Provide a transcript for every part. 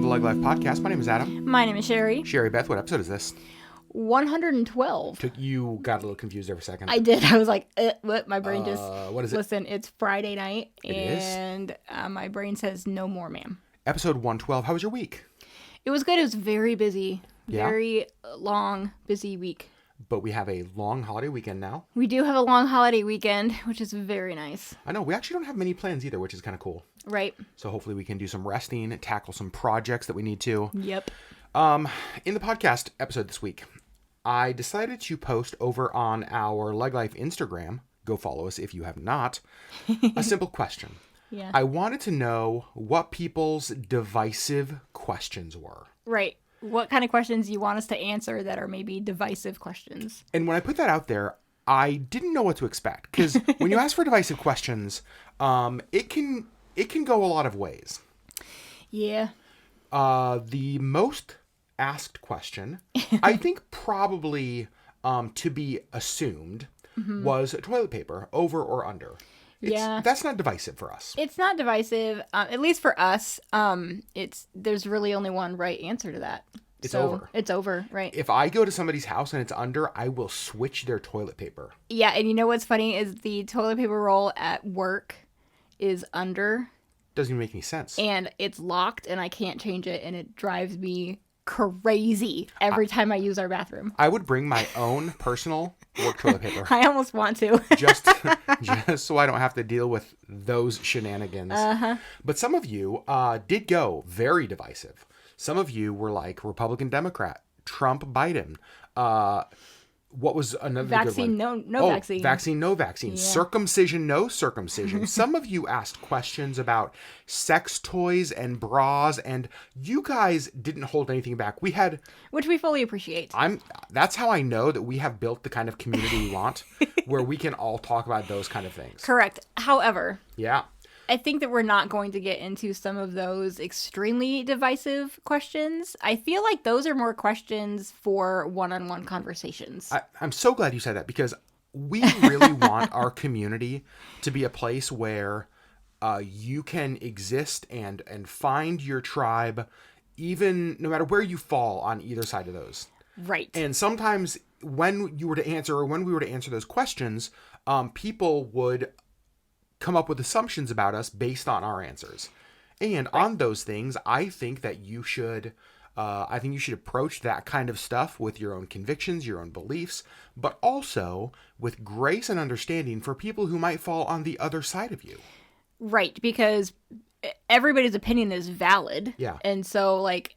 the LeggLife podcast. My name is Adam. My name is Sherry. Sherry Beth, what episode is this? 112. You got a little confused there for a second. I did. I was like, what? My brain just... What is it? Listen, it's Friday night, It and my brain says, no more, ma'am. Episode 112. How was your week? It was good. It was very busy. Yeah? Very long, busy week. But we have a long holiday weekend now. We do have a long holiday weekend, which is very nice. I know. We actually don't have many plans either, which is kind of cool. Right. So hopefully we can do some resting, tackle some projects that we need to. Yep. In the podcast episode this week, I decided to post over on our LeggLife Instagram, go follow us if you have not, a simple question. Yeah. I wanted to know what people's divisive questions were. Right. What kind of questions you want us to answer that are maybe divisive questions? And when I put that out there, I didn't know what to expect. Because when you ask for divisive questions, it can go a lot of ways. Yeah. The most asked question, I think probably to be assumed, was toilet paper, over or under. Yeah. That's not divisive for us. It's not divisive, at least for us. There's really only one right answer to that. It's So, over. It's over, right? If I go to somebody's house and it's under, I will switch their toilet paper. Yeah, and you know what's funny is the toilet paper roll at work is under, Doesn't even make any sense. and it's locked, and I can't change it, and it drives me crazy every time I use our bathroom. I would bring my own personal work toilet paper. I almost want to. just so I don't have to deal with those shenanigans. But some of you did go very divisive. Some of you were like Republican, Democrat, Trump, Biden. What was another Vaccine, good one? no vaccine. Vaccine, no vaccine. Yeah. Circumcision, no circumcision. Some of you asked questions about sex toys and bras, and you guys didn't hold anything back. We had... Which we fully appreciate. That's how I know that we have built the kind of community we want, where we can all talk about those kind of things. Correct. However, Yeah. I think that we're not going to get into some of those extremely divisive questions. I feel like those are more questions for one-on-one conversations. I'm so glad you said that, because we really want our community to be a place where you can exist and find your tribe, even no matter where you fall on either side of those. Right. And sometimes when we were to answer those questions, people would come up with assumptions about us based on our answers. And on those things, I think that you should approach that kind of stuff with your own convictions, your own beliefs, but also with grace and understanding for people who might fall on the other side of you. Right, because everybody's opinion is valid. Yeah. And so, like,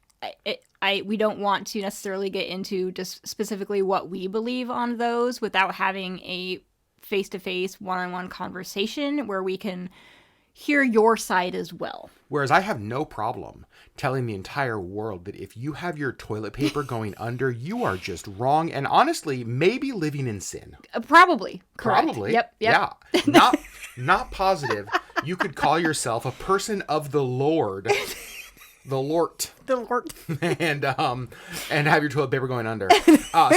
we don't want to necessarily get into just specifically what we believe on those without having a face-to-face, one-on-one conversation where we can hear your side as well. Whereas I have no problem telling the entire world that if you have your toilet paper going under, you are just wrong, and honestly, maybe living in sin. Probably. Correct. Probably. Yep. Yeah. Not positive. You could call yourself a person of the Lord. The Lord. and have your toilet paper going under.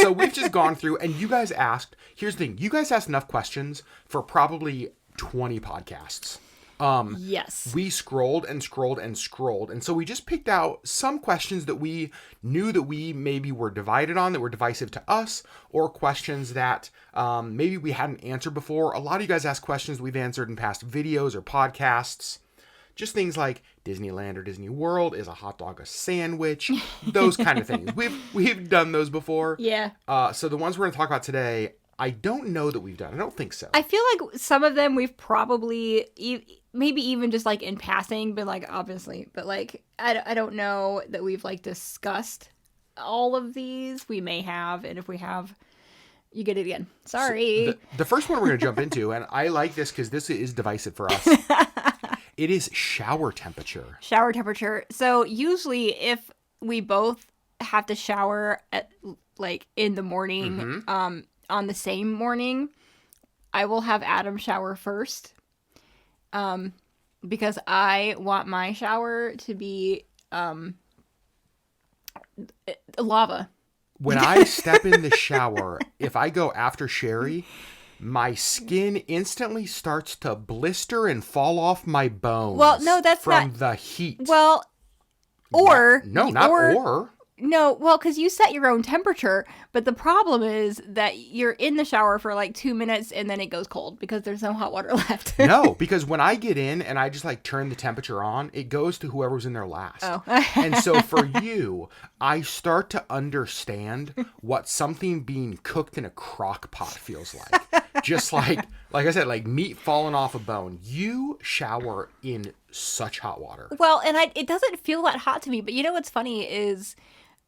So we've just gone through, and you guys asked, here's the thing, you guys asked enough questions for probably 20 podcasts. Yes. We scrolled, and so we just picked out some questions that we knew that we maybe were divided on, that were divisive to us, or questions that maybe we hadn't answered before. A lot of you guys asked questions we've answered in past videos or podcasts. Just things like Disneyland or Disney World, is a hot dog a sandwich? Those kind of things. We've done those before. Yeah. So the ones we're going to talk about today, I don't know that we've done. I don't think so. I feel like some of them we've probably, maybe even just like in passing, been like, obviously. But like, I don't know that we've like discussed all of these. We may have, and if we have, you get it again. Sorry. So the first one we're going to jump into, and I like this because this is divisive for us. It is shower temperature. Shower temperature. So usually if we both have to shower at like in the morning, on the same morning, I will have Adam shower first. Because I want my shower to be lava. When I step in the shower, if I go after Sherry, my skin instantly starts to blister and fall off my bones. Well, no, that's from not... the heat. Well, Or No, not or. No, well, because you set your own temperature, but the problem is that you're in the shower for like 2 minutes and then it goes cold because there's no hot water left. No, because when I get in and I just like turn the temperature on, it goes to whoever's in there last. Oh. And so for you, I start to understand what something being cooked in a crock pot feels like. Just like I said, like meat falling off a bone. You shower in such hot water. Well, and it doesn't feel that hot to me, but you know what's funny is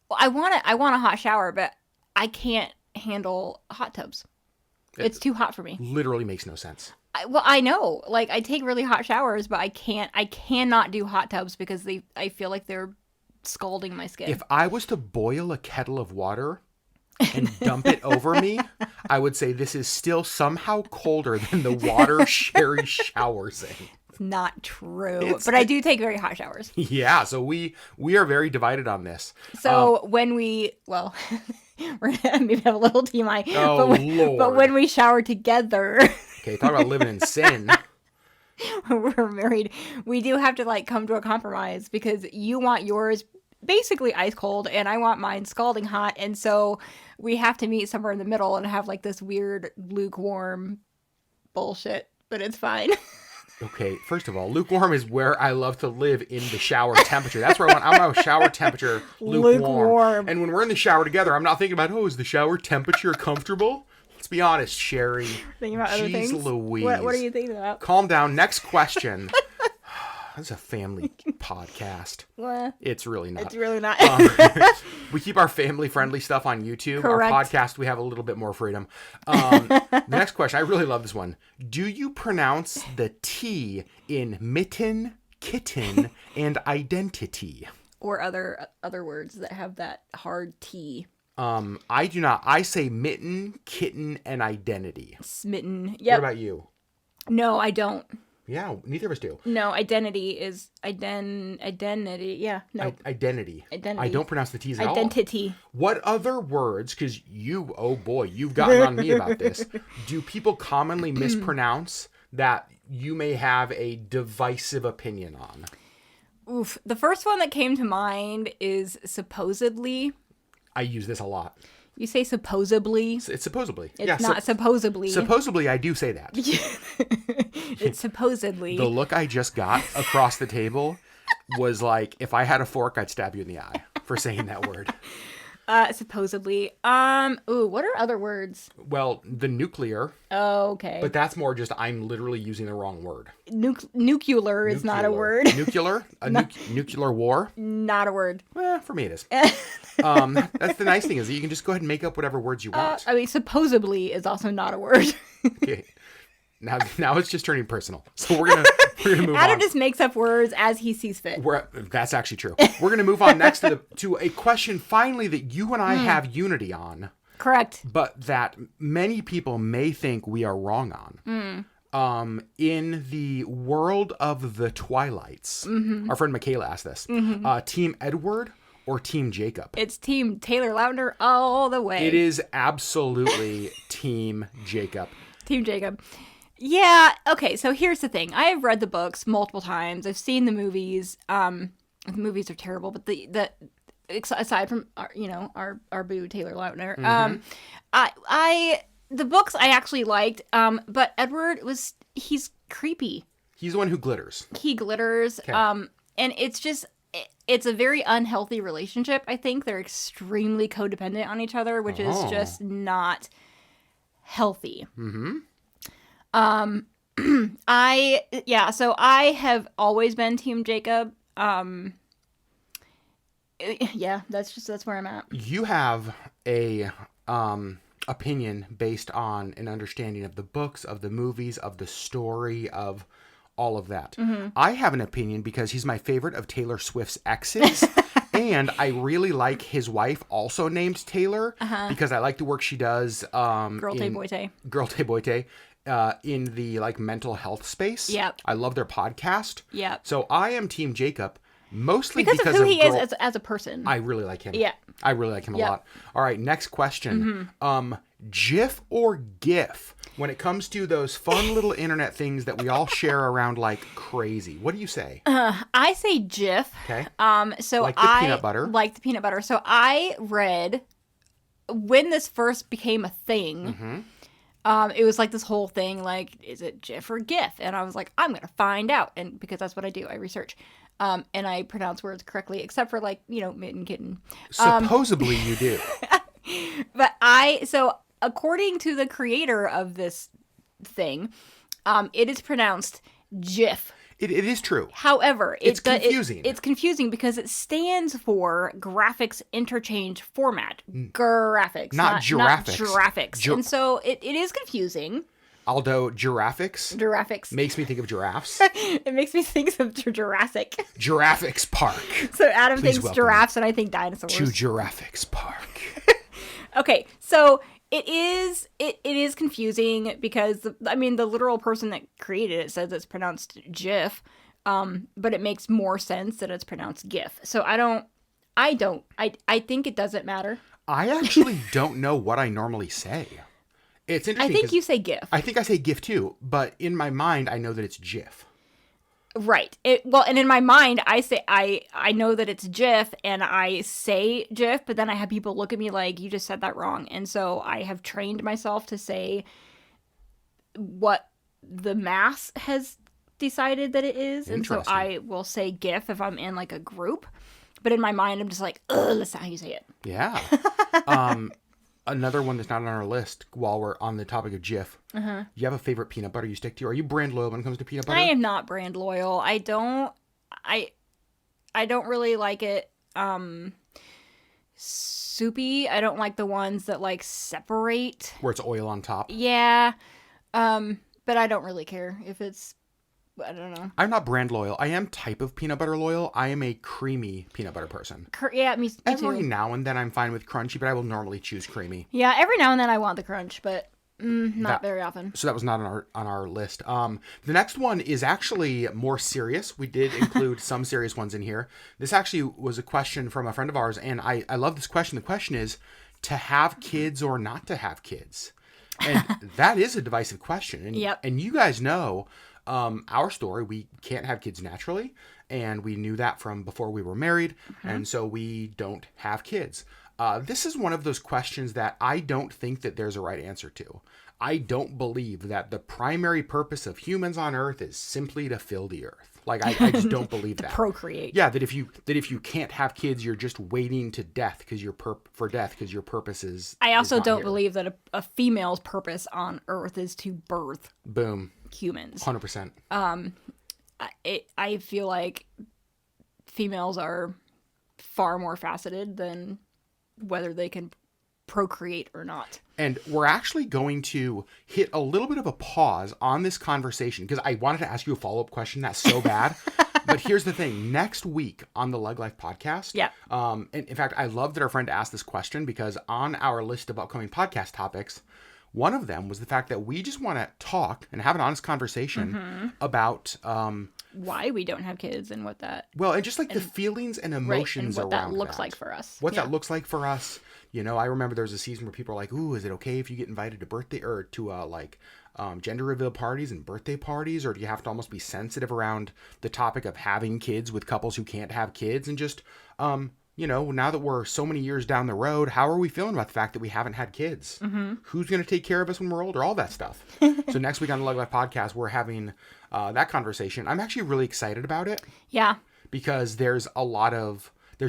I want a hot shower, but I can't handle hot tubs. It's too hot for me. Literally makes no sense. I know. Like I take really hot showers, but I cannot do hot tubs because I feel like they're scalding my skin. If I was to boil a kettle of water and dump it over me, I would say this is still somehow colder than the water Sherry showers in. Not true, but I do take very hot showers. Yeah, so we are very divided on this. So when we, well, we're gonna maybe have a little TMI, Lord. but when we shower together, okay, talk about living in sin. We're married. We do have to like come to a compromise because you want yours basically ice cold and I want mine scalding hot, and so we have to meet somewhere in the middle and have like this weird lukewarm bullshit, but it's fine. Okay, first of all, lukewarm is where I love to live in the shower temperature. That's where I want shower temperature lukewarm. And when we're in the shower together, I'm not thinking about, is the shower temperature comfortable? Let's be honest, Sherry. Thinking about other things? Louise. What are you thinking about? Calm down. Next question. This is a family podcast. What? It's really not. It's really not. We keep our family-friendly stuff on YouTube. Correct. Our podcast, we have a little bit more freedom. The next question, I really love this one. Do you pronounce the T in mitten, kitten, and identity? Or other words that have that hard T. I do not. I say mitten, kitten, and identity. Smitten. Yep. What about you? No, I don't. Yeah, neither of us do. No, identity is identity. Yeah, no. Identity. I don't pronounce the T's at all. Identity. What other words, because you've gotten on me about this, do people commonly mispronounce that you may have a divisive opinion on? Oof. The first one that came to mind is supposedly. I use this a lot. You say supposedly. It's supposedly. It's not supposedly. Supposedly, I do say that. It's supposedly. The look I just got across the table was like, if I had a fork, I'd stab you in the eye for saying that word. Supposedly. What are other words? Well, the nuclear. Oh, okay. But that's more just I'm literally using the wrong word. Nuclear is not a word. Nuclear? Nuclear war? Not a word. For me it is. That's the nice thing is that you can just go ahead and make up whatever words you want. Supposedly is also not a word. Okay. Now it's just turning personal. So we're gonna move on. Adam just makes up words as he sees fit. That's actually true. We're gonna move on next to a question finally that you and I have unity on. Correct. But that many people may think we are wrong on. In the world of the Twilights, our friend Michaela asked this: Team Edward or Team Jacob? It's Team Taylor Lautner all the way. It is absolutely Team Jacob. Team Jacob. Yeah, okay, so here's the thing. I have read the books multiple times. I've seen the movies. The movies are terrible, but the aside from our boo Taylor Lautner, the books I actually liked, but Edward he's creepy. He's the one who glitters. He glitters. Okay. And it's a very unhealthy relationship. I think they're extremely codependent on each other, which is just not healthy. So I have always been Team Jacob. That's where I'm at. You have a opinion based on an understanding of the books, of the movies, of the story, of all of that. I have an opinion because he's my favorite of Taylor Swift's exes. And I really like his wife, also named Taylor, because I like the work she does. Girl Te Boite. In the mental health space. Yep. I love their podcast. Yep. So I am Team Jacob, mostly because of who he is as a person. I really like him. Yeah. I really like him a lot. All right, next question. GIF or GIF when it comes to those fun little internet things that we all share around like crazy? What do you say? I say GIF. Okay. So Like the peanut butter. Like the peanut butter. So I read when this first became a thing. Mm-hmm. It was like this whole thing, like, is it GIF or GIF? And I was like, I'm gonna find out, and because that's what I do, I research, and I pronounce words correctly, except for like mitten kitten. Supposedly you do. But so according to the creator of this thing, it is pronounced GIF. It is true. However, it's confusing. It's confusing because it stands for Graphics Interchange Format. Graphics. Not giraffics. Not giraffics. And so it is confusing. Although giraffics makes me think of giraffes. It makes me think of Jurassic. Giraffics Park. So Adam Please thinks welcome giraffes and I think dinosaurs. To Giraffics Park. Okay, so it is confusing because the literal person that created it says it's pronounced GIF, but it makes more sense that it's pronounced GIF. So I think it doesn't matter. I actually don't know what I normally say. It's interesting. I think you say GIF. I think I say GIF too, but in my mind I know that it's GIF. Right. And in my mind, I say I know that it's GIF, and I say GIF, but then I have people look at me like, you just said that wrong. And so I have trained myself to say what the mass has decided that it is. And so I will say GIF if I'm in like a group. But in my mind, I'm just like, ugh, that's not how you say it. Yeah. Another one that's not on our list while we're on the topic of GIF. Do you have a favorite peanut butter you stick to? Are you brand loyal when it comes to peanut butter? I am not brand loyal. I don't really like it soupy. I don't like the ones that like separate. Where it's oil on top. Yeah. But I don't really care if it's, I don't know. I'm not brand loyal. I am type of peanut butter loyal. I am a creamy peanut butter person. Yeah, me Every too. now and then I'm fine with crunchy, but I will normally choose creamy. Yeah, every now and then I want the crunch, but not very often. So that was not on our list. The next one is actually more serious. We did include some serious ones in here. This actually was a question from a friend of ours, and I love this question. The question is, to have kids or not to have kids? And that is a divisive question. And, Yep. And you guys know our story. We can't have kids naturally, and we knew that from before we were married, and so we don't have kids. This is one of those questions that I don't think that there's a right answer to. I don't believe that the primary purpose of humans on Earth is simply to fill the Earth. Like I just don't believe that. Procreate. Yeah, that if you can't have kids, you're just waiting to death because your purpose is. I also is not don't here. believe that a female's purpose on Earth is to birth Boom. humans. 100%. I feel like females are far more faceted than whether they can procreate or not. And we're actually going to hit a little bit of a pause on this conversation because I wanted to ask you a follow-up question that's so bad. But here's the thing. Next week on the LeggLife podcast, Yeah. And in fact, I love that our friend asked this question because on our list of upcoming podcast topics, one of them was the fact that we just want to talk and have an honest conversation about Why we don't have kids and what that and just like the feelings and emotions and what around that looks like for us. What Yeah. that looks like for us. You know, I remember there was a season where people were like, "Ooh, is it okay if you get invited to birthday or to gender reveal parties and birthday parties, or do you have to almost be sensitive around the topic of having kids with couples who can't have kids?" And just now that we're so many years down the road, how are we feeling about the fact that we haven't had kids? Who's going to take care of us when we're older? All that stuff. So next week on the LeggLife podcast, we're having that conversation. I'm actually really excited about it. Yeah. Because there's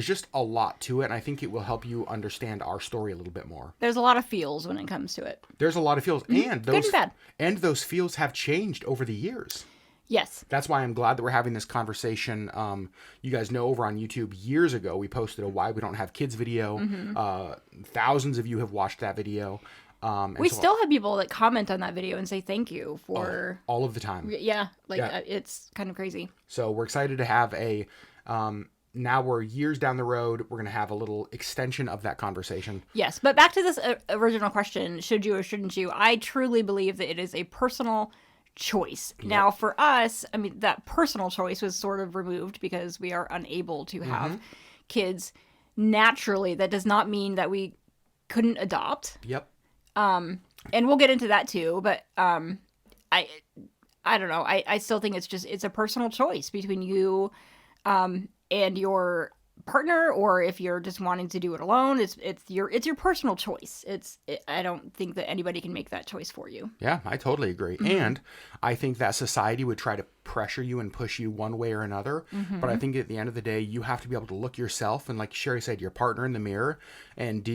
just a lot to it, and I think it will help you understand our story a little bit more. There's a lot of feels when it comes to it. There's a lot of feels, and Good and bad. And those feels have changed over the years. Yes. That's why I'm glad that we're having this conversation. You guys know over on YouTube years ago, we posted a Why We Don't Have Kids video. Thousands of you have watched that video. We still have people that comment on that video and say thank you for... all of the time. Yeah. It's kind of crazy. So we're excited to have a... now we're years down the road. We're going to have a little extension of that conversation. Yes. But back to this original question, should you or shouldn't you? I truly believe that it is a personal choice. Yep. Now, for us, I mean, that personal choice was sort of removed because we are unable to have kids naturally. That does not mean that we couldn't adopt. Yep. And we'll get into that too, but I don't know. I still think it's a personal choice between you and your partner, or if you're just wanting to do it alone, it's your personal choice. I don't think that anybody can make that choice for you. Yeah, I totally agree. And I think that society would try to pressure you and push you one way or another. But I think at the end of the day, you have to be able to look yourself and, like Sherry said, your partner in the mirror. And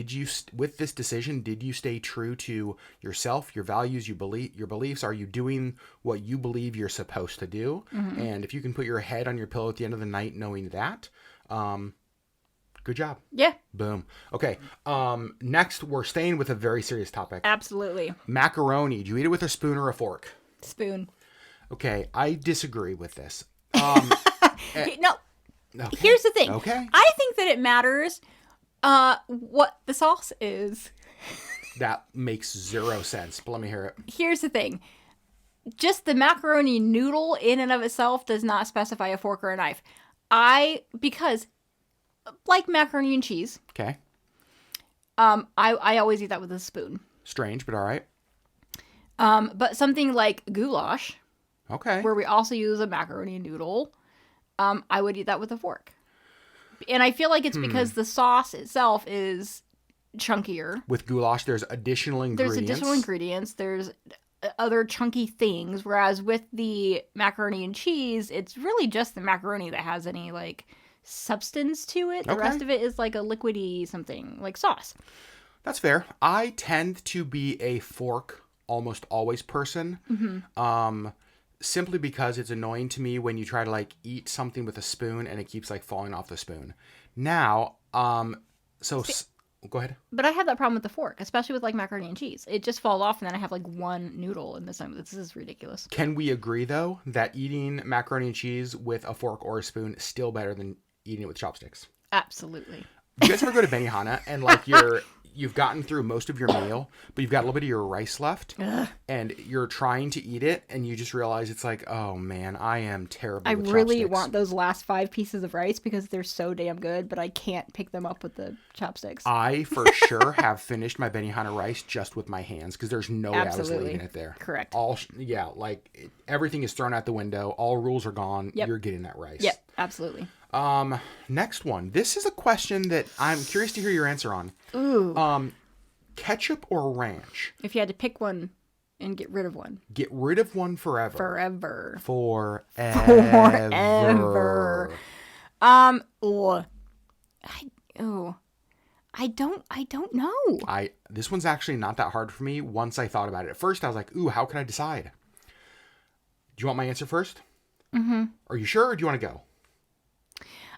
with this decision, did you stay true to yourself, your values, your beliefs? Are you doing what you believe you're supposed to do? And if you can put your head on your pillow at the end of the night knowing that, good job. Yeah. Boom. Okay. Next, we're staying with a very serious topic. Absolutely. Macaroni. Do you eat it with a spoon or a fork? Spoon. Okay. I disagree with this. No. Okay. Here's the thing. Okay. I think that it matters what the sauce is. That makes zero sense, but let me hear it. Here's the thing. Just the macaroni noodle in and of itself does not specify a fork or a knife. Because like macaroni and cheese. Okay. I always eat that with a spoon. Strange, but all right. But something like goulash, Okay. where we also use a macaroni noodle, I would eat that with a fork. And I feel like it's because the sauce itself is chunkier. With goulash, there's additional ingredients. There's other chunky things. Whereas with the macaroni and cheese, it's really just the macaroni that has any, like, substance to it. The rest of it is like a liquidy something, like sauce. That's fair. I tend to be a fork almost always person. Simply because it's annoying to me when you try to, like, eat something with a spoon and it keeps, like, falling off the spoon. Now, go ahead. But I have that problem with the fork, especially with, like, macaroni and cheese. It just falls off and then I have, like, one noodle in this time. This is ridiculous. Can we agree, though, that eating macaroni and cheese with a fork or a spoon is still better than eating it with chopsticks? Absolutely. Do you guys ever go to Benihana and, like, you've gotten through most of your meal, but you've got a little bit of your rice left, and you're trying to eat it, and you just realize it's like, oh man, I am terrible with really chopsticks. want those last 5 pieces of rice because they're so damn good, but I can't pick them up with the chopsticks. I for sure have finished my Benihana rice just with my hands because there's no way I was leaving it there. Correct. Everything is thrown out the window. All rules are gone. Yep. You're getting that rice. Yep, absolutely. Next one. This is a question that I'm curious to hear your answer on. Ooh. Ketchup or ranch? If you had to pick one and get rid of one. Get rid of one forever. Forever. I don't know. This one's actually not that hard for me once I thought about it. At first I was like, ooh, how can I decide? Do you want my answer first? Are you sure, or do you want to go?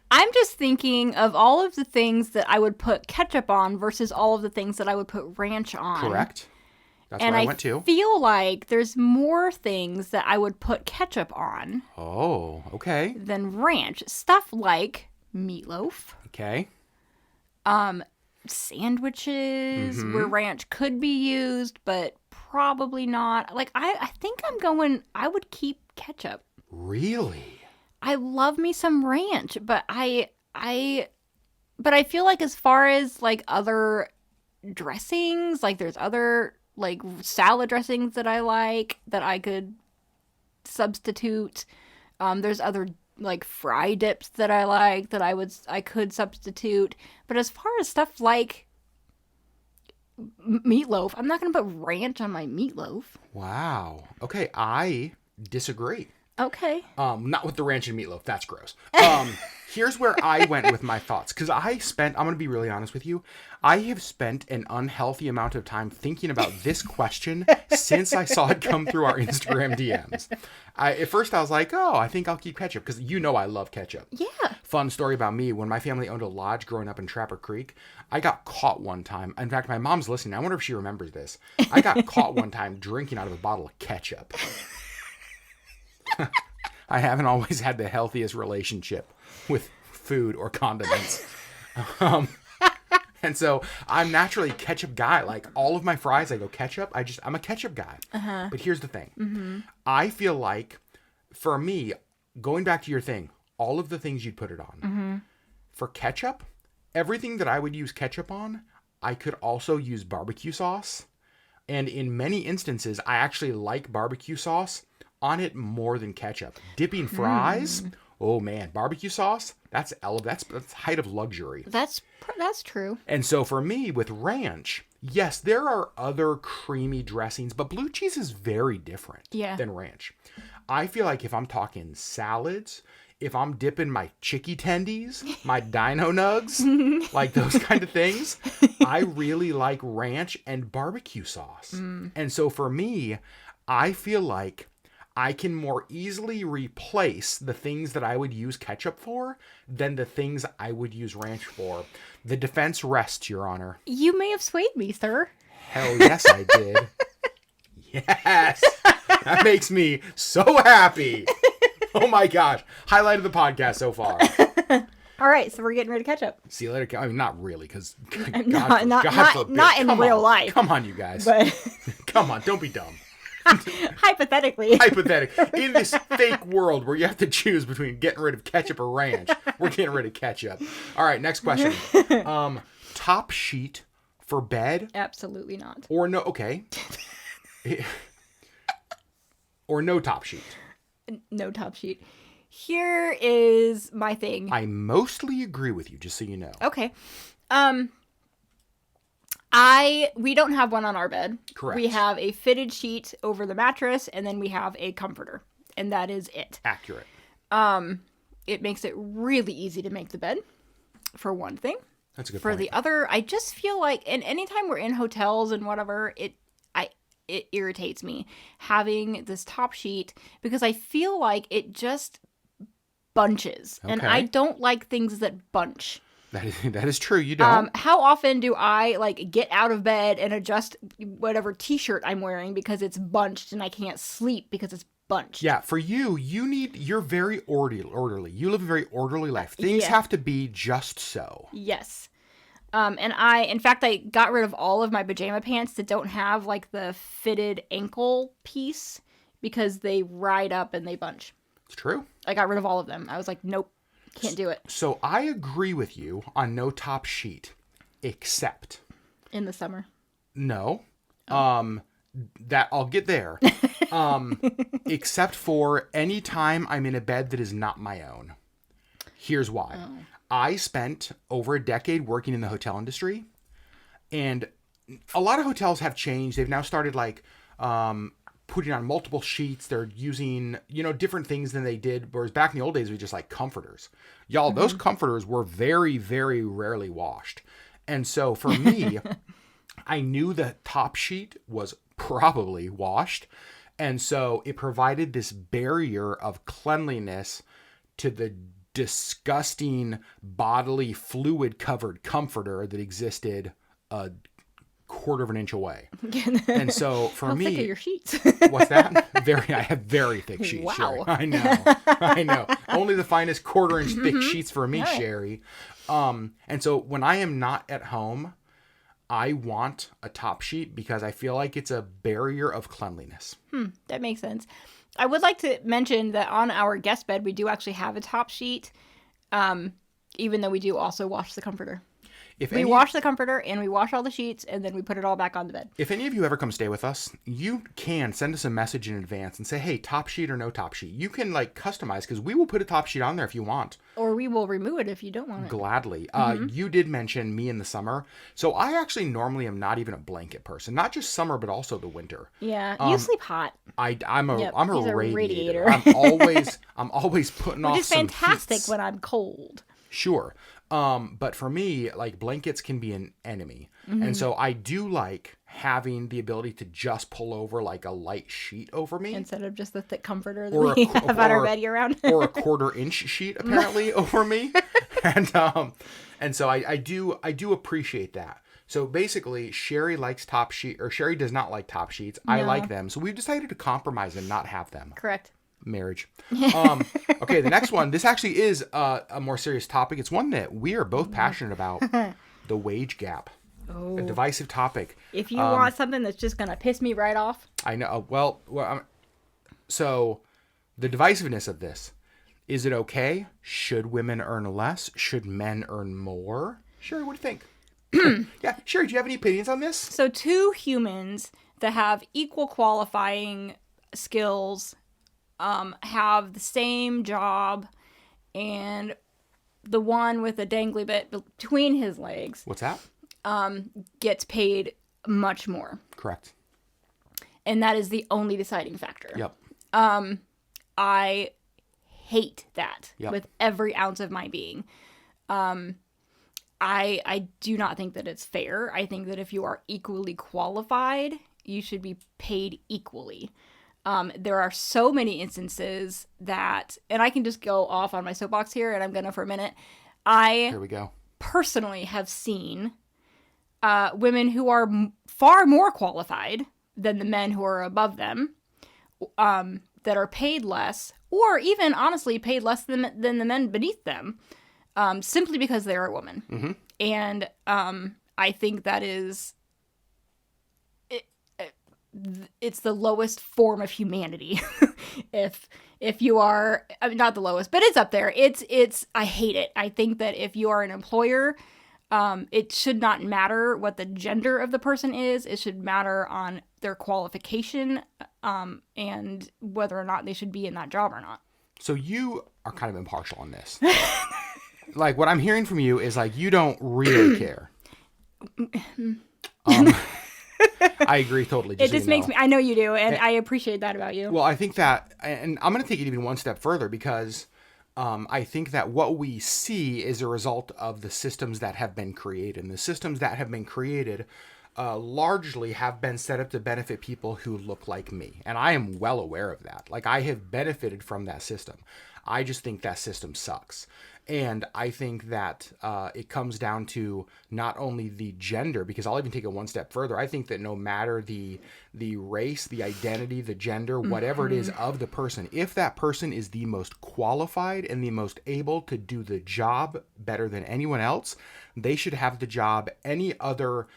I'm just thinking of all of the things that I would put ketchup on versus all of the things that I would put ranch on. Correct. That's what I went to. And I feel like there's more things that I would put ketchup on. Oh, okay. Than ranch. Stuff like meatloaf. Okay. Sandwiches where ranch could be used, but probably not. Like, I think I would keep ketchup. Really? I love me some ranch, but I feel like as far as, like, other dressings, like, there's other, like, salad dressings that I like that I could substitute. There's other, like, fry dips that I like that I could substitute. But as far as stuff like meatloaf, I'm not going to put ranch on my meatloaf. Wow. Okay, I disagree. Okay. Not with the ranch and meatloaf. That's gross. Here's where I went with my thoughts. Because I'm going to be really honest with you. I have spent an unhealthy amount of time thinking about this question since I saw it come through our Instagram DMs. At first I was like, oh, I think I'll keep ketchup. Because I love ketchup. Yeah. Fun story about me. When my family owned a lodge growing up in Trapper Creek, I got caught one time. In fact, my mom's listening. I wonder if she remembers this. I got caught one time drinking out of a bottle of ketchup. I haven't always had the healthiest relationship with food or condiments. And so I'm naturally a ketchup guy. Like, all of my fries, I go ketchup. I'm a ketchup guy. But here's the thing. I feel like, for me, going back to your thing, all of the things you'd put it on. For ketchup, everything that I would use ketchup on, I could also use barbecue sauce. And in many instances, I actually like barbecue sauce on it more than ketchup. Dipping fries, oh man, barbecue sauce, that's height of luxury. That's true. And so for me, with ranch, yes, there are other creamy dressings, but blue cheese is very different than ranch. I feel like if I'm talking salads, if I'm dipping my chicky tendies, my dino nugs, like those kind of things, I really like ranch and barbecue sauce. And so for me, I feel like I can more easily replace the things that I would use ketchup for than the things I would use ranch for. The defense rests, Your Honor. You may have swayed me, sir. Hell yes, I did. Yes. That makes me so happy. Oh my gosh. Highlight of the podcast so far. All right, so we're getting rid of ketchup. See you later. I mean, not really, because Not in real life. Come on, you guys. But Come on, don't be dumb. hypothetically. In this fake world where you have to choose between getting rid of ketchup or ranch, we're getting rid of ketchup. All right, next question. Top sheet for bed? Absolutely not. Or no, okay. Or no top sheet? No top sheet. Here is my thing. I mostly agree with you, just so you know. Okay. We don't have one on our bed. Correct. We have a fitted sheet over the mattress, and then we have a comforter, and that is it. Accurate. It makes it really easy to make the bed, for one thing. That's a good For point. the other, I just feel like, and anytime we're in hotels and whatever, it irritates me having this top sheet because I feel like it just bunches, and I don't like things that bunch. That is true. You don't. How often do I like get out of bed and adjust whatever t-shirt I'm wearing because it's bunched and I can't sleep because it's bunched? Yeah, for you're very orderly. You live a very orderly life. Things Yeah. have to be just so. Yes. And in fact, I got rid of all of my pajama pants that don't have like the fitted ankle piece because they ride up and they bunch. It's true. I got rid of all of them. I was like, nope, can't do it. So I agree with you on no top sheet, except In the summer. no. That I'll get there. Except for any time I'm in a bed that is not my own. Here's why. I spent over a decade working in the hotel industry, and a lot of hotels have changed. They've now started like putting on multiple sheets. They're using, different things than they did. Whereas back in the old days, we just like comforters. Y'all, those comforters were very, very rarely washed. And so for me, I knew the top sheet was probably washed. And so it provided this barrier of cleanliness to the disgusting bodily fluid covered comforter that existed a quarter of an inch away. And so for How me, thick are your sheets? what's that? I have very thick sheets. Wow. Sherry. I know. Only the finest quarter-inch thick sheets for me, Sherry. And so when I am not at home, I want a top sheet because I feel like it's a barrier of cleanliness. That makes sense. I would like to mention that on our guest bed, we do actually have a top sheet, even though we do also wash the comforter. We wash the comforter and we wash all the sheets and then we put it all back on the bed. If any of you ever come stay with us, you can send us a message in advance and say, hey, top sheet or no top sheet. You can customize because we will put a top sheet on there if you want. Or we will remove it if you don't want it. Gladly. You did mention me in the summer. So I actually normally am not even a blanket person. Not just summer, but also the winter. Yeah, you sleep hot. I'm a he's a radiator. radiator. I'm always putting off Which is some fantastic heats. when I'm cold. Sure. But for me, blankets can be an enemy. And so I do like having the ability to just pull over a light sheet over me. Instead of just the thick comforter that we have on our bed year round. Or a quarter-inch sheet, apparently, over me. And so I do appreciate that. So basically, Sherry likes top sheet, or Sherry does not like top sheets. I like them. So we've decided to compromise and not have them. Correct. Marriage. Okay, the next one. This actually is a more serious topic. It's one that we are both passionate about. The wage gap. A divisive topic. If you want something that's just going to piss me right off. I know. So the divisiveness of this. Is it okay? Should women earn less? Should men earn more? Sherry, what do you think? Yeah, Sherry, do you have any opinions on this? So two humans that have equal qualifying skills, have the same job, and the one with a dangly bit between his legs What's that? gets paid much more. Correct. And that is the only deciding factor. Yep. I hate that Yep. with every ounce of my being. I do not think that it's fair. I think that if you are equally qualified, you should be paid equally. There are so many instances that, and I can just go off on my soapbox here, and I'm gonna for a minute. Here we go. Personally have seen women who are far more qualified than the men who are above them, that are paid less, or even honestly paid less than the men beneath them, simply because they're a woman. Mm-hmm. And I think that is it's the lowest form of humanity. if you are, I mean, not the lowest, but it's up there. It's I hate it. I think that if you are an employer, it should not matter what the gender of the person is. It should matter on their qualification, and whether or not they should be in that job or not. So you are kind of impartial on this. Like, what I'm hearing from you is like you don't really care. I agree totally. It just makes me, I know you do, and I appreciate that about you. Well, I think that, and I'm going to take it even one step further, because I think that what we see is a result of the systems that have been created. And the systems that have been created largely have been set up to benefit people who look like me. And I am well aware of that. Like, I have benefited from that system. I just think that system sucks. And I think that it comes down to not only the gender, because I'll even take it one step further. I think that no matter the race, the identity, the gender, whatever it is of the person, if that person is the most qualified and the most able to do the job better than anyone else, they should have the job. Any other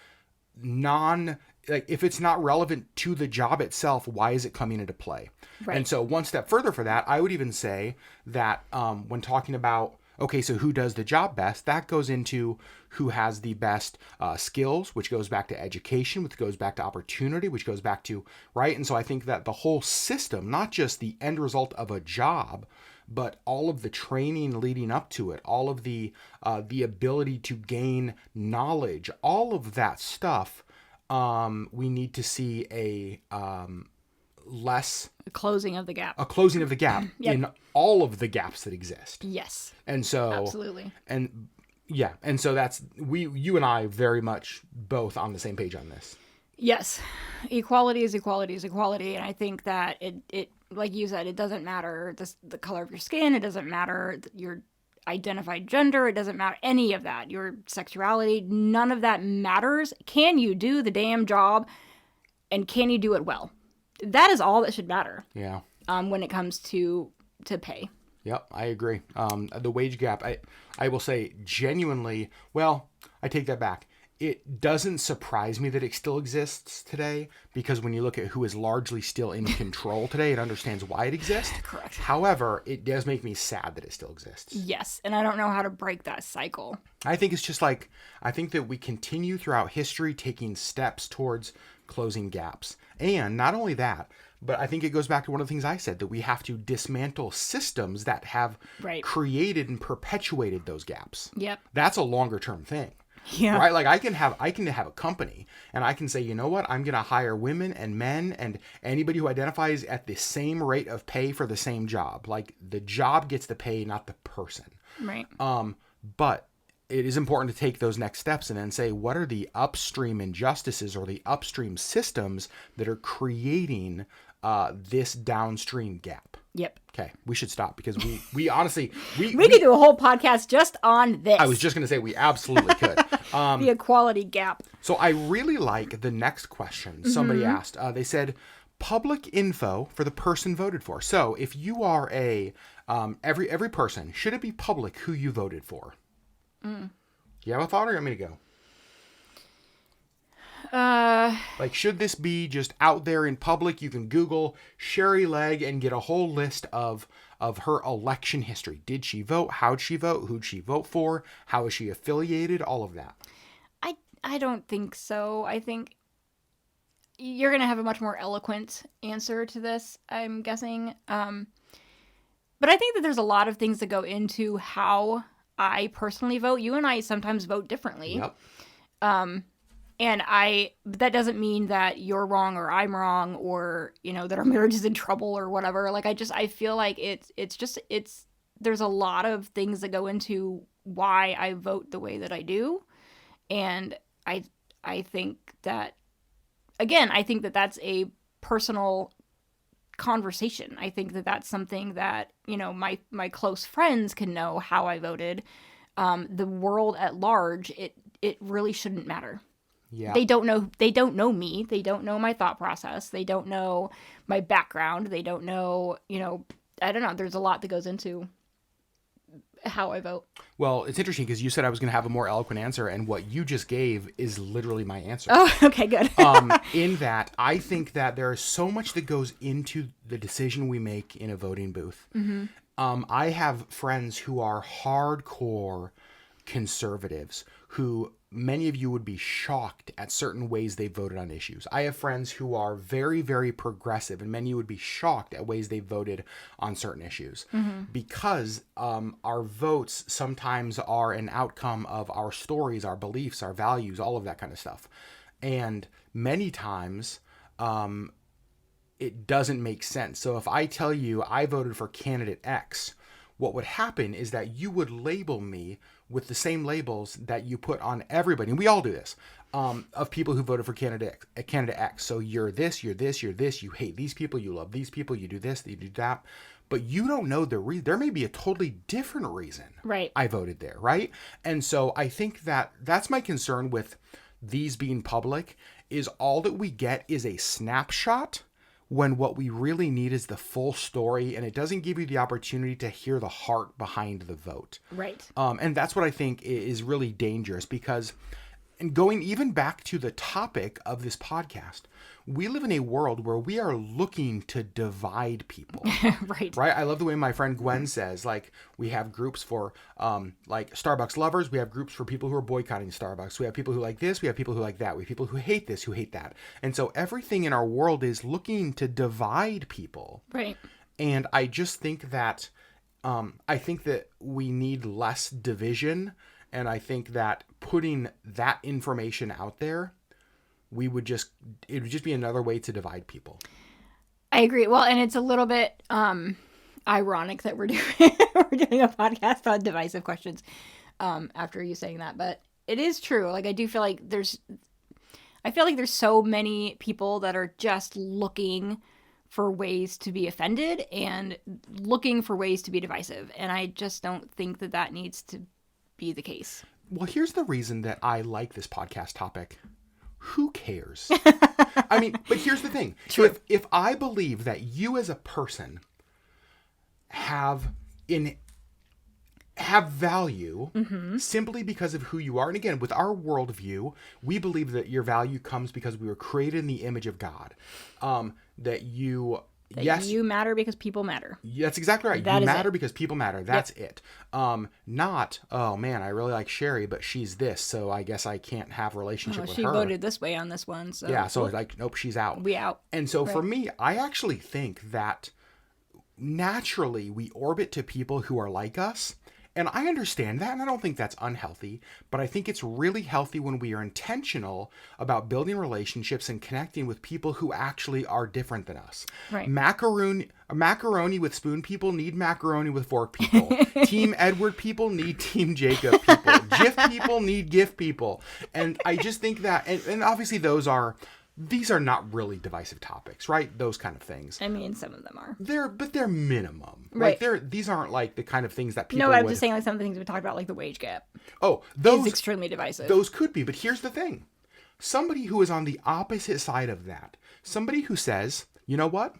like, if it's not relevant to the job itself, why is it coming into play? Right. And so one step further for that, I would even say that when talking about, okay, so who does the job best? That goes into who has the best skills, which goes back to education, which goes back to opportunity, which goes back to, right? And so I think that the whole system, not just the end result of a job, but all of the training leading up to it, all of the ability to gain knowledge, all of that stuff, we need to see a closing of the gap. A closing of the gap Yep. in all of the gaps that exist. Yes. And so absolutely. And yeah, and so that's you and I very much both on the same page on this. Yes. Equality is equality is equality, and I think that it like you said, it doesn't matter the color of your skin, it doesn't matter your identified gender, it doesn't matter any of that. Your sexuality, none of that matters. Can you do the damn job, and can you do it well? That is all that should matter. Yeah. When it comes to pay. Yep, I agree. The wage gap, I will say genuinely, well, I take that back. It doesn't surprise me that it still exists today, because when you look at who is largely still in control today, it understands why it exists. Correct. However, it does make me sad that it still exists. Yes, and I don't know how to break that cycle. I think it's just like, I think that we continue throughout history taking steps towards closing gaps. And not only that, but I think it goes back to one of the things I said, that we have to dismantle systems that have created and perpetuated those gaps. Yep. That's a longer term thing. Yeah. Right? Like I can have a company, and I can say, you know what? I'm going to hire women and men and anybody who identifies at the same rate of pay for the same job. Like, the job gets the pay, not the person. Right. But it is important to take those next steps and then say, what are the upstream injustices or the upstream systems that are creating this downstream gap? Yep. Okay, we should stop, because we honestly we could do a whole podcast just on this. I was just going to say we absolutely could. The equality gap. So I really like the next question somebody asked. They said, public info for the person voted for. So if you are every person, should it be public who you voted for? You have a thought, or you want me to go? Like, should this be just out there in public? You can Google Sherry Legg and get a whole list of her election history. Did she vote? How'd she vote? Who'd she vote for? How is she affiliated? All of that. I don't think so. I think you're going to have a much more eloquent answer to this, I'm guessing. But I think that there's a lot of things that go into how I personally vote. You and I sometimes vote differently. Yep. And that doesn't mean that you're wrong or I'm wrong, or, that our marriage is in trouble or whatever. Like, I feel like there's a lot of things that go into why I vote the way that I do. And I think that, again, that's a personal conversation. I think that that's something that, my close friends can know how I voted. The world at large, it really shouldn't matter. Yeah. They don't know me. They don't know my thought process. They don't know my background. They don't know, I don't know. There's a lot that goes into how I vote. Well, it's interesting because you said I was going to have a more eloquent answer, and what you just gave is literally my answer. Oh, okay, good. In that, I think that there is so much that goes into the decision we make in a voting booth. Mm-hmm. I have friends who are hardcore conservatives who many of you would be shocked at certain ways they voted on issues. I have friends who are very, very progressive, and many would be shocked at ways they voted on certain issues. Mm-hmm. Because our votes sometimes are an outcome of our stories, our beliefs, our values, all of that kind of stuff. And many times it doesn't make sense. So if I tell you I voted for candidate X, what would happen is that you would label me with the same labels that you put on everybody, and we all do this, of people who voted for candidate X. So you're this, you're this, you're this, you hate these people, you love these people, you do this, you do that, but you don't know the reason. There may be a totally different reason right. I voted there, right? And so I think that that's my concern with these being public, is all that we get is a snapshot, when what we really need is the full story, and it doesn't give you the opportunity to hear the heart behind the vote. Right. And that's what I think is really dangerous, because, and going even back to the topic of this podcast, we live in a world where we are looking to divide people. Right. Right? I love the way my friend Gwen says, like, we have groups for like Starbucks lovers. We have groups for people who are boycotting Starbucks. We have people who like this. We have people who like that. We have people who hate this, who hate that. And so everything in our world is looking to divide people. Right. And I just think that we need less division. And I think that putting that information out there, it would just be another way to divide people. I agree. Well, and it's a little bit ironic that we're doing a podcast on divisive questions after you saying that, but it is true. Like, I feel like there's so many people that are just looking for ways to be offended and looking for ways to be divisive, and I just don't think that needs to be the case. Well, here's the reason that I like this podcast topic. Who cares? I mean, but here's the thing. True. If I believe that you as a person have value simply because of who you are, and again, with our worldview, we believe that your value comes because we were created in the image of God. You matter because people matter. That's exactly right. You matter because people matter. That's it. Not, oh man, I really like Sherry, but she's this, so I guess I can't have a relationship with her. She voted this way on this one, so yeah. So like, nope, she's out. We out. And so for me, I actually think that naturally we orbit to people who are like us. And I understand that, and I don't think that's unhealthy, but I think it's really healthy when we are intentional about building relationships and connecting with people who actually are different than us. Right. Macaroni with spoon people need macaroni with fork people. Team Edward people need Team Jacob people. GIF people need GIF people. And I just think that, and obviously these are not really divisive topics, right? Those kind of things. I mean, some of them are. They're minimum. Right. Like these aren't like the kind of things that people No, I'm just saying like some of the things we talked about, like the wage gap. Oh, those is extremely divisive. Those could be, but here's the thing. Somebody who is on the opposite side of that, somebody who says, you know what?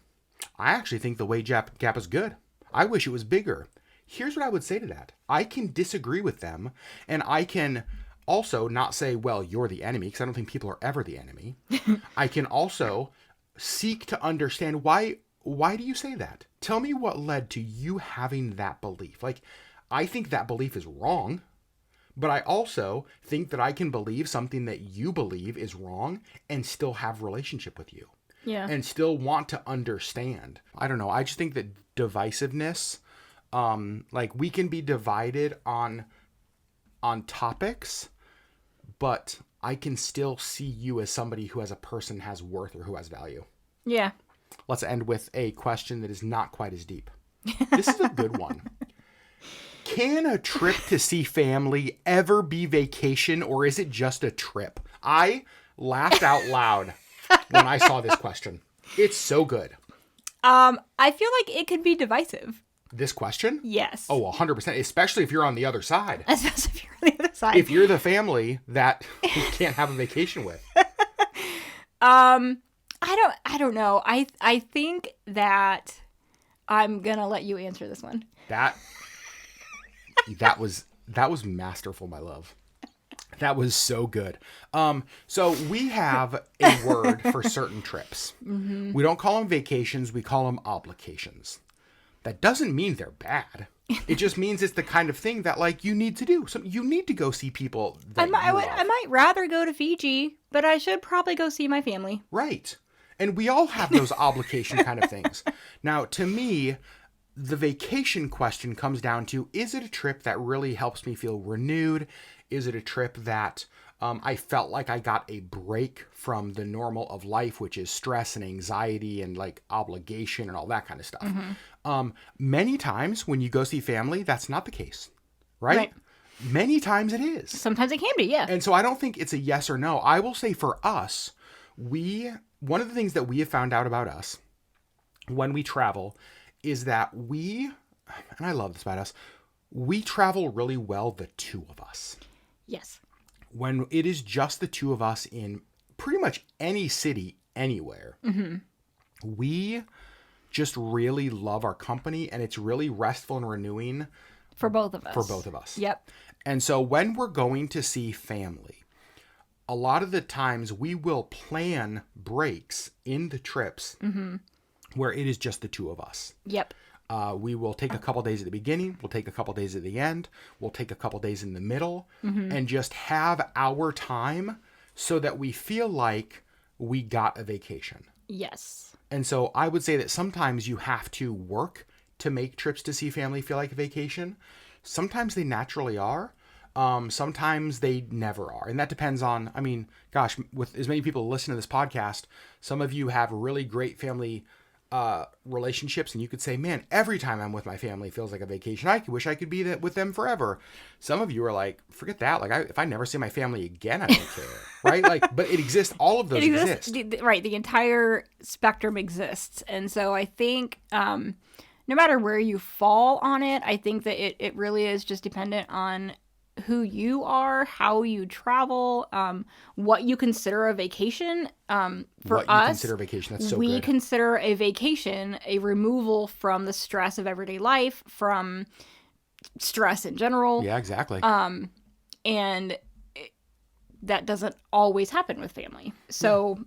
I actually think the wage gap is good. I wish it was bigger. Here's what I would say to that. I can disagree with them, and I can also not say, well, you're the enemy, because I don't think people are ever the enemy. I can also seek to understand why do you say that? Tell me what led to you having that belief. Like, I think that belief is wrong, But I also think that I can believe something that you believe is wrong and still have a relationship with you. Yeah. And still want to understand. I don't know. I just think that divisiveness, like we can be divided on topics, but I can still see you as somebody who as a person has worth or who has value. Yeah. Let's end with a question that is not quite as deep. This is a good one. Can a trip to see family ever be vacation, or is it just a trip? I laughed out loud when I saw this question. It's so good. I feel like it could be divisive. This question? Yes. Oh, 100%. Especially if you're on the other side. Especially if you're on the other side. If you're the family that you can't have a vacation with. I don't know. I think that I'm gonna let you answer this one. That was masterful, my love. That was so good. So we have a word for certain trips. Mm-hmm. We don't call them vacations. We call them obligations. That doesn't mean they're bad. It just means it's the kind of thing that like you need to do. So you need to go see people that I might rather go to Fiji, but I should probably go see my family. Right. And we all have those obligation kind of things. Now, to me, the vacation question comes down to, is it a trip that really helps me feel renewed? Is it a trip that I felt like I got a break from the normal of life, which is stress and anxiety and like obligation and all that kind of stuff? Mm-hmm. Many times when you go see family, that's not the case, right? Many times it is. Sometimes it can be, yeah. And so I don't think it's a yes or no. I will say for us, one of the things that we have found out about us when we travel is that and I love this about us, we travel really well, the two of us. Yes. When it is just the two of us in pretty much any city, anywhere, mm-hmm. we just really love our company, and it's really restful and renewing. For both of us. Yep. And so when we're going to see family, a lot of the times we will plan breaks in the trips mm-hmm. where it is just the two of us. Yep. We will take a couple days at the beginning. We'll take a couple days at the end. We'll take a couple days in the middle mm-hmm. and just have our time so that we feel like we got a vacation. Yes. And so I would say that sometimes you have to work to make trips to see family feel like a vacation. Sometimes they naturally are. Sometimes they never are. And that depends on, I mean, gosh, with as many people listen to this podcast, some of you have really great family relationships, and you could say, man, every time I'm with my family feels like a vacation. I wish I could be with them forever. Some of you are like, forget that. Like, if I never see my family again, I don't care. Right? Like, but it exists. All of those exist. Right. The entire spectrum exists. And so I think, no matter where you fall on it, I think that it really is just dependent on who you are, how you travel, what you consider a vacation. For what us, you consider a vacation. That's so we good. consider a vacation a removal from the stress of everyday life, from stress in general. Yeah, exactly. And that doesn't always happen with family. So,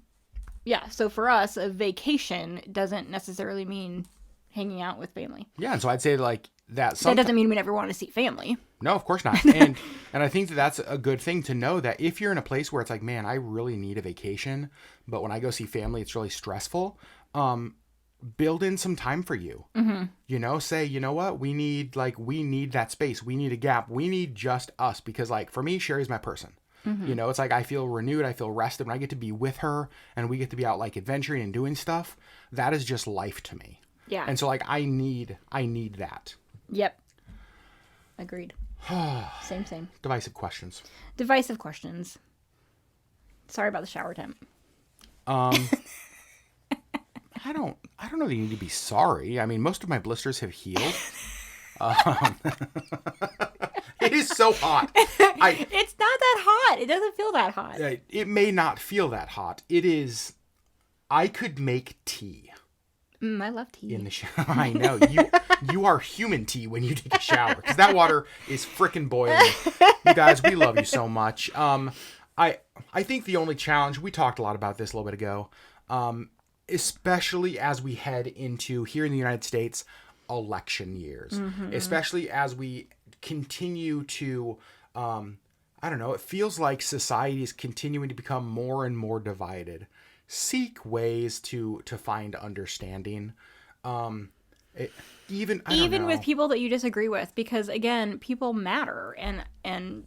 yeah. So for us, a vacation doesn't necessarily mean hanging out with family. Yeah, and so I'd say like that. That doesn't mean we never want to see family. No, of course not. And I think that's a good thing to know, that if you're in a place where it's like, man, I really need a vacation, but when I go see family, it's really stressful. Build in some time for you. Mm-hmm. You know, say, you know what, we need that space. We need a gap. We need just us, because like for me, Sherry's my person. Mm-hmm. You know, it's like I feel renewed. I feel rested when I get to be with her and we get to be out like adventuring and doing stuff. That is just life to me. Yeah. And so like I need that. Yep. Agreed. Same. Divisive questions. Sorry about the shower temp. I don't know that you need to be sorry. I mean, most of my blisters have healed. It is so hot. It's not that hot. It doesn't feel that hot. It may not feel that hot. It is. I could make tea. I love tea. In the shower. I know. You are human tea when you take a shower, because that water is frickin' boiling. You guys, we love you so much. I think the only challenge, we talked a lot about this a little bit ago, especially as we head into, here in the United States, election years. Mm-hmm. Especially as we continue to I don't know, it feels like society is continuing to become more and more divided. Seek ways to find understanding. Even with people that you disagree with, because again, people matter, and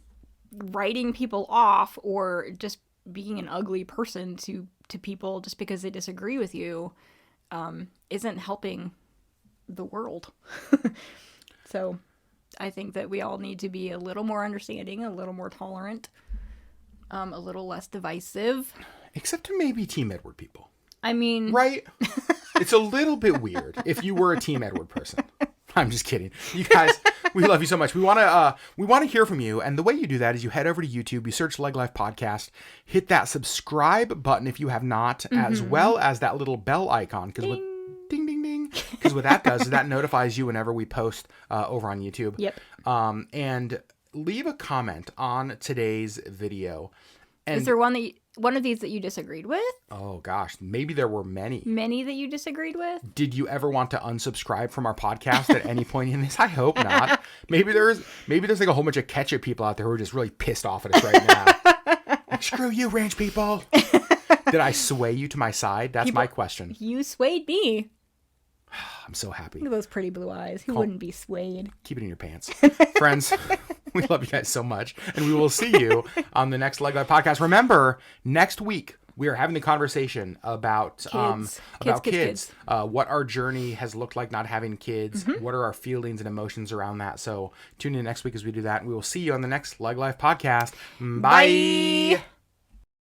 writing people off or just being an ugly person to people just because they disagree with you isn't helping the world. So I think that we all need to be a little more understanding, a little more tolerant, a little less divisive. Except to maybe Team Edward people. I mean... Right? It's a little bit weird if you were a Team Edward person. I'm just kidding. You guys, we love you so much. We want to hear from you. And the way you do that is you head over to YouTube, you search LeggLife Podcast, hit that subscribe button if you have not, as well as that little bell icon. Because what ding, ding, ding. Because what that does is that notifies you whenever we post over on YouTube. Yep. And leave a comment on today's video. And is there one of these that you disagreed with? Oh gosh, maybe there were many. Many that you disagreed with? Did you ever want to unsubscribe from our podcast at any point in this? I hope not. Maybe there's like a whole bunch of ketchup people out there who are just really pissed off at us right now. Like, screw you, ranch people. Did I sway you to my side? That's my question. You swayed me. I'm so happy. Look at those pretty blue eyes. Who wouldn't be swayed? Keep it in your pants. Friends, we love you guys so much. And we will see you on the next LeggLife podcast. Remember, next week, we are having the conversation about kids. What our journey has looked like not having kids. What are our feelings and emotions around that? So tune in next week as we do that. And we will see you on the next LeggLife podcast. Bye.